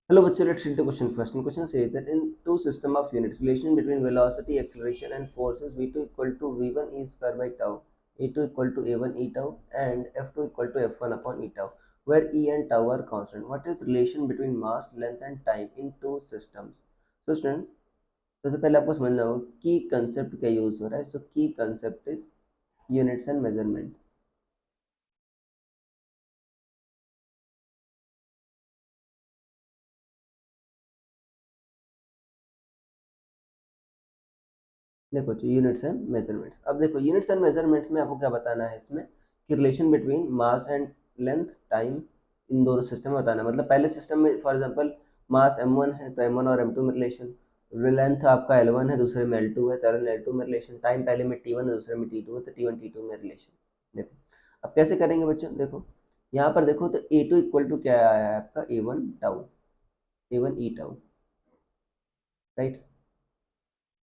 Hello, bachcho, let's read the question first. And question says that in two system of unit, relation between velocity, acceleration, and forces v2 equal to v1 e square by tau, e2 equal to a1 e tau, and f2 equal to f1 upon e tau, where e and tau are constant. What is relation between mass, length, and time in two systems? So, students, सबसे पहले आपको समझना होगा की concept क्या use हो रहा है. सो की concept is units and measurement. देखो जो यूनिट्स एंड मेजरमेंट्स, अब देखो यूनिट्स एंड मेजरमेंट्स में आपको क्या बताना है इसमें कि relation between mass and length time in दोनों सिस्टम में बताना है. मतलब पहले सिस्टम में फॉर एग्जांपल मास m1 है तो m1 और m2 में रिलेशन, लेंथ आपका l1 है दूसरे में l2 है तो l2 में रिलेशन, टाइम पहले में t1 है दूसरे में t2 है तो t1 t2 में रिलेशन. देखो अब कैसे करेंगे बच्चों. देखो यहाँ पर देखो तो a2 इक्वल टू क्या आया है आपका a1 टाउ, a1 ई टाउ, राइट.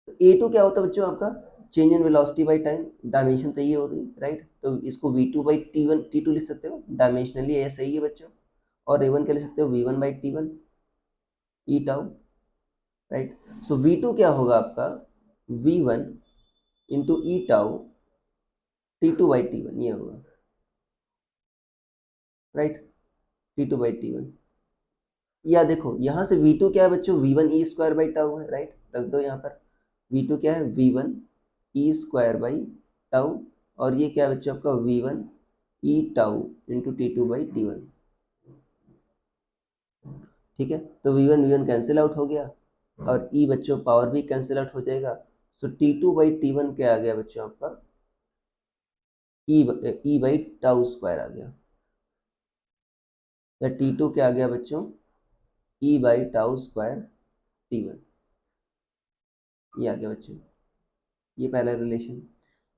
तो a2 क्या होता है बच्चों आपका change in velocity by time, dimension तो ये होगी राइट. तो इसको v2 बाई t1 t2 लिख सकते हो, डायमेंशनली ये सही है बच्चों. और a1 क्या लिख सकते हो v1 by t1 E tau, right. So v2 क्या होगा आपका v1 into E tau t2 by t1 ये होगा, राइट. t2 बाई t1, या देखो यहाँ से v2 क्या है बच्चों v1 E square by tau है, राइट. रख दो यहाँ पर v2 क्या है v1 E square by tau, और ये क्या है बच्चों आपका v1 E tau into t2 by t1. ठीक है, तो v1 कैंसिल आउट हो गया और ई बच्चों पावर भी कैंसिल आउट हो जाएगा. सो t2 बाई t1 क्या आ गया बच्चों आपका ई बाई टाउ स्क्वायर आ गया, या t2 क्या आ गया बच्चों ई बाई टाउ स्क्वायर t1, ये आ गया बच्चों. ये पहला रिलेशन.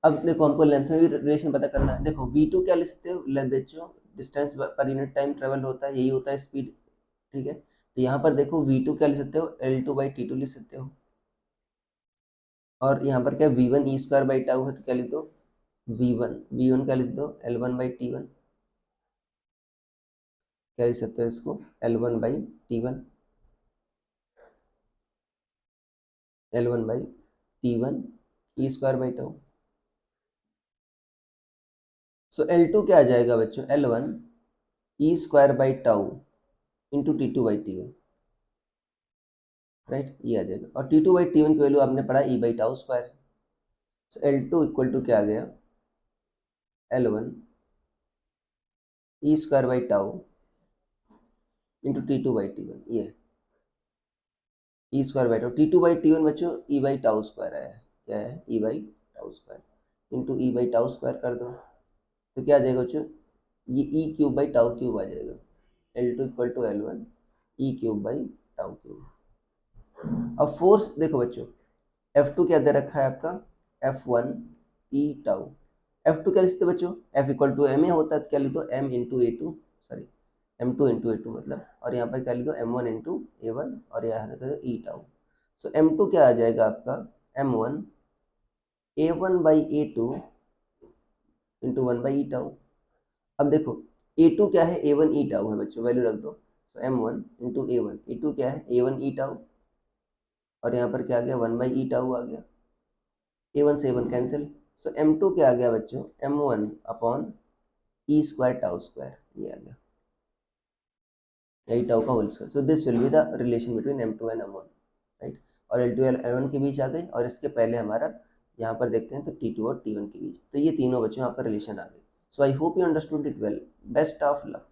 अब देखो हमको लेंथ में भी रिलेशन पता करना है. देखो v2 क्या लिख सकते हो लेंथ बच्चों, distance per unit time travel होता है, यही होता है स्पीड. ठीक है, तो यहाँ पर देखो v2 क्या लिख सकते हो l2 बाई t2 लिख सकते हो. और यहाँ पर क्या v1 E square by tau है तो क्या लिख दो v1 क्या लिख दो l1 बाई t1, क्या लिख सकते हो इसको l1 by t1, l1 by t1 E square by tau. So l2 क्या आ जाएगा बच्चों l1 e square by tau into t2 by t1, right. ये आ जाएगा और t2 बाई t1 की वैल्यू आपने पढ़ा e by tau square. So l2 equal to क्या आ गया l1 e square by tau into t2 by t1, ये e square by tau. t2 by t1 बच्चों ई बाई टाउ स्क्वायर आया है, क्या है e by tau square into e by tau square कर दो तो क्या आ जाएगा बच्चों ये e cube by tau cube आ जाएगा. l2 equal to l1 e cube by tau cube. अब फोर्स देखो बच्चों F2 क्या दे रखा है आपका F1 ई टाउ. F2 क्या लिखते बच्चों F equal to M A होता है तो क्या लिख दो m into A two, sorry m2 into A two मतलब, और यहाँ पर क्या लिख दो m1 इंटू ए1, और यहाँ लिख दो ई टाउ. सो m2 क्या आ जाएगा आपका m1 a1 by A two into 1 by E tau. अब देखो a2 क्या है a1 ई टाउ है बच्चों, वैल्यू रख दो. सो m1 इंटू ए1, ए2 क्या है a1 ई टाउ, और यहाँ पर क्या आ गया 1 बाई ई टाउ आ गया, a1 से a1 कैंसिल. सो m2 क्या आ गया बच्चों m1 upon E square tau square, ये आ गया यही टाउ का whole square. So this will be the relation between m2 and m1, right. और l2 l1 के बीच आ गई, और इसके पहले हमारा यहाँ पर देखते हैं तो t2 और t1 के बीच, तो ये तीनों बच्चों आपका रिलेशन आ गई. So I hope you understood it well. Best of luck.